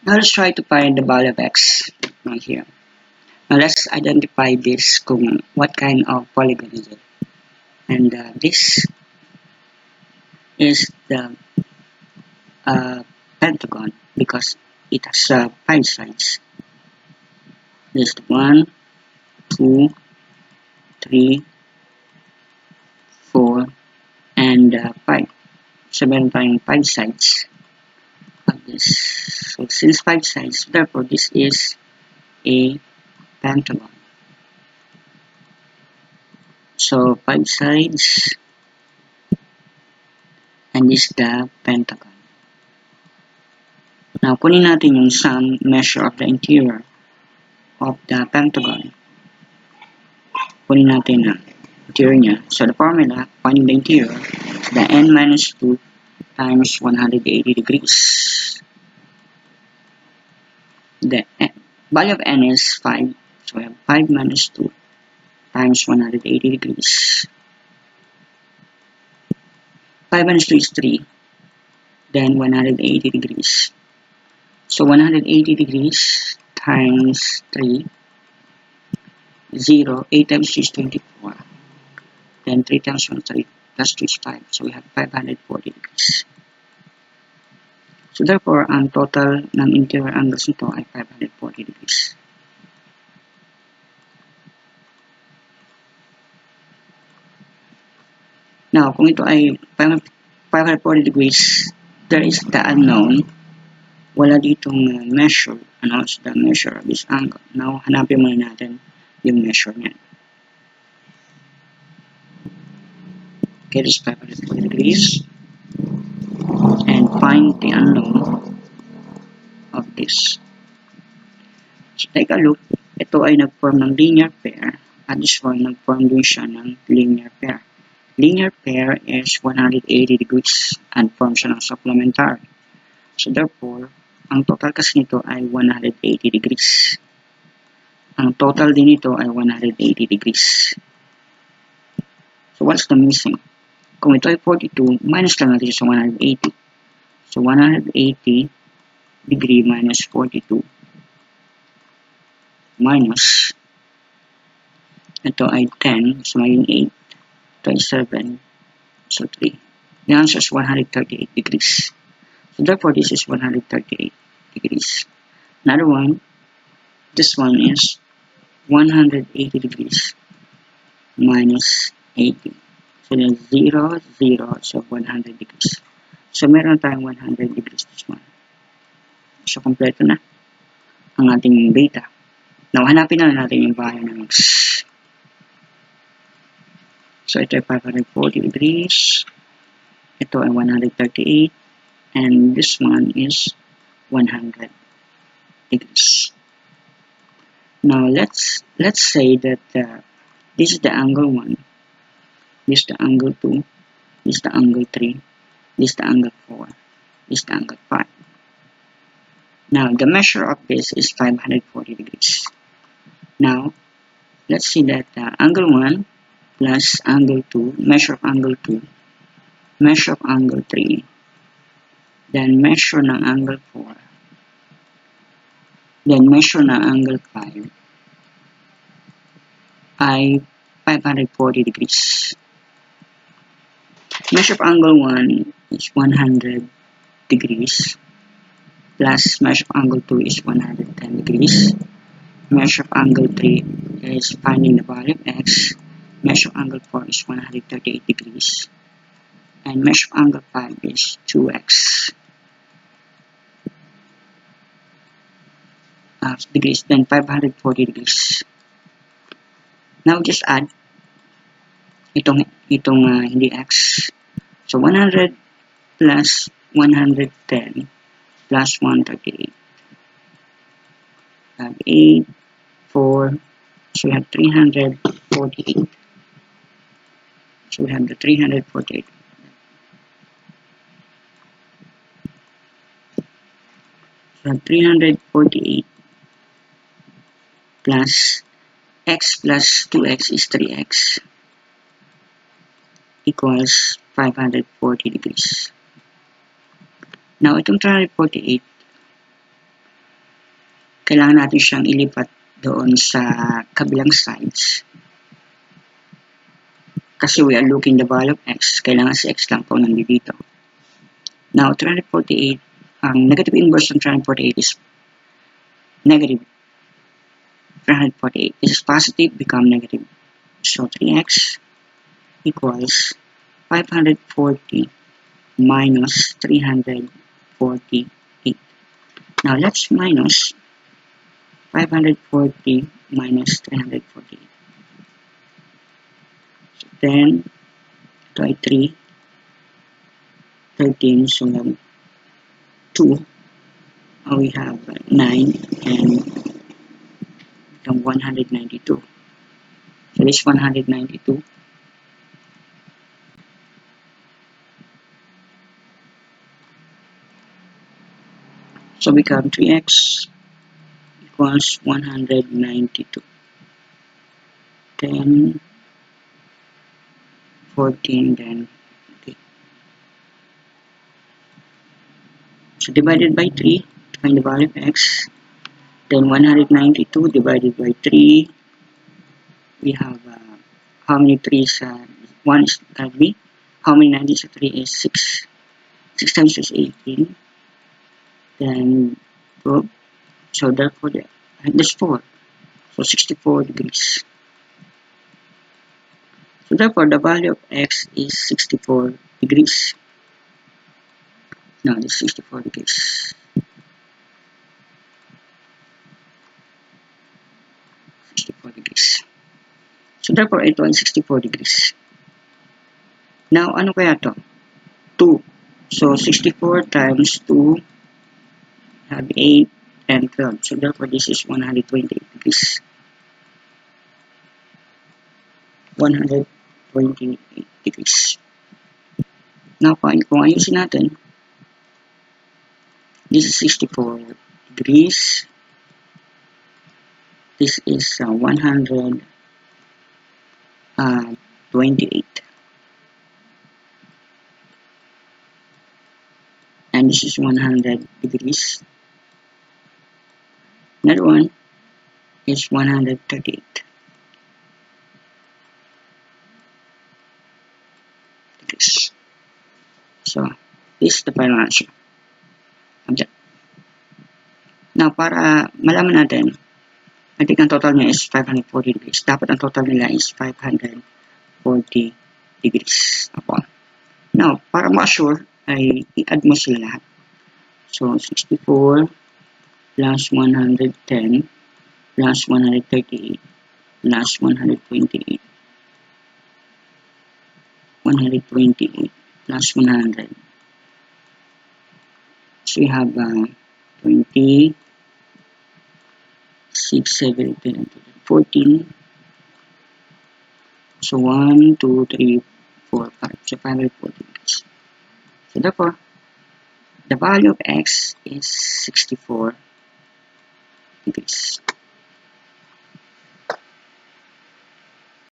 Now let's try to find the value of x right here. Now let's identify this kung what kind of polygon is it. And this is the pentagon because it has 5 sides. This 1, 2, 3, 4, and 5. So meron tayong 5 sides of this. So since 5 sides, therefore this is a pentagon. So 5 sides, and this is the pentagon. Now kunin natin yung sum measure of the interior of the pentagon. Kunin natin na interior niya. So the formula, finding the interior, is the n minus 2 times 180 degrees. The value of n is 5, so we have 5 minus 2 times 180 degrees. 5 minus 2 is 3, then 180 degrees. So 180 degrees times 3, 0, 8 times 2 is 24, then 3 times 1 is 3, plus 2 is 5, so we have 540 degrees. So therefore, ang total ng interior angles nito ay 540 degrees. Now, kung ito ay 540 degrees, there is the unknown. Wala ditong measure. Ano? So the measure of this angle. Now, hanapin muna natin yung measure niya. Okay, this is 540 degrees. And find the unknown of this. So, take a look. Ito ay nag-form ng linear pair. At this one, nag-form din siya ng linear pair. Linear pair is 180 degrees and form siya ng supplementary. So therefore, ang total kasi nito ay 180 degrees. Ang total din nito ay 180 degrees. So what's the missing? Kung ito ay 42, minus lang natin sa 180. So 180 degree minus 42 minus ito ay 10, so maging 8. Ito ay 7, so 3. The answer is 138 degrees. So therefore, this is 138 degrees. Another one, this one is 180 degrees minus 80. So then 0, 0, so 100 degrees. So meron tayong 100 degrees this one. So kompleto na ang ating data. Now, hanapin na natin yung value ng x. So ito ay 540 degrees. Ito ay 138. And this one is 100 degrees. Now let's say that this is the angle 1, this is the angle 2, this is the angle 3, this is the angle 4, this is the angle 5. Now the measure of this is 540 degrees. Now let's see that angle 1 plus angle 2, measure of angle 2, measure of angle 3, then measure ng angle 4, then measure ng angle 5 ay 540 degrees. Measure of angle 1 is 100 degrees plus measure of angle 2 is 110 degrees. Measure of angle 3 is finding the value of x. Measure of angle 4 is 138 degrees. And measure of angle 5 is 2x degrees, then 540 degrees. Now just add itong hindi x. So 100 plus 110 plus 138. 8, 4, so we have 348. So we have the 348. So 348 plus x plus 2x is 3x equals 540 degrees. Now itong 348, kailangan natin siyang ilipat doon sa kabilang sides. Kasi we are looking the value of x, kailangan si x lang po nandito. Now, 348, ang negative inverse ng 348 is negative 348. This is positive, become negative. So, 3x equals 540 minus 348. Now, let's minus 540 minus 348. So, 10 by 3, 13, so we have 2. We have 9 and 192. So, this 192. So, become 3x equals 192. 10, 14, then 8. So, divided by 3, find the value of x. Then 192 divided by 3, we have how many 3s? 1 is going to be, how many 90s? 3 is 6. 6 times is 18. Then, so therefore, there's 4. So 64 degrees. So therefore, the value of x is 64 degrees. Now, this is 64 degrees. 64 degrees. So therefore, ito ay 64 degrees. Now, ano kaya to? 2. So 64 times 2 have 8 and 12. So therefore, this is 128 degrees. 128 degrees. Now, kung ayusin natin, this is 64 degrees. This is 128. And this is 100 degrees. Another one is 138 degrees. So, this is the final answer. Now, para malaman natin, I think ang total niya is 540 degrees. Dapat ang total nila is 540 degrees upon. Now, para ma-assure, ay i-add mo sila lahat. So, 64 plus 110 plus 138 plus 128. 128 plus 100. So, we have 20, 6, 7, 10, 14. So 1, 2, 3, 4, 5. So 540 degrees. So therefore, the value of x is 64 degrees.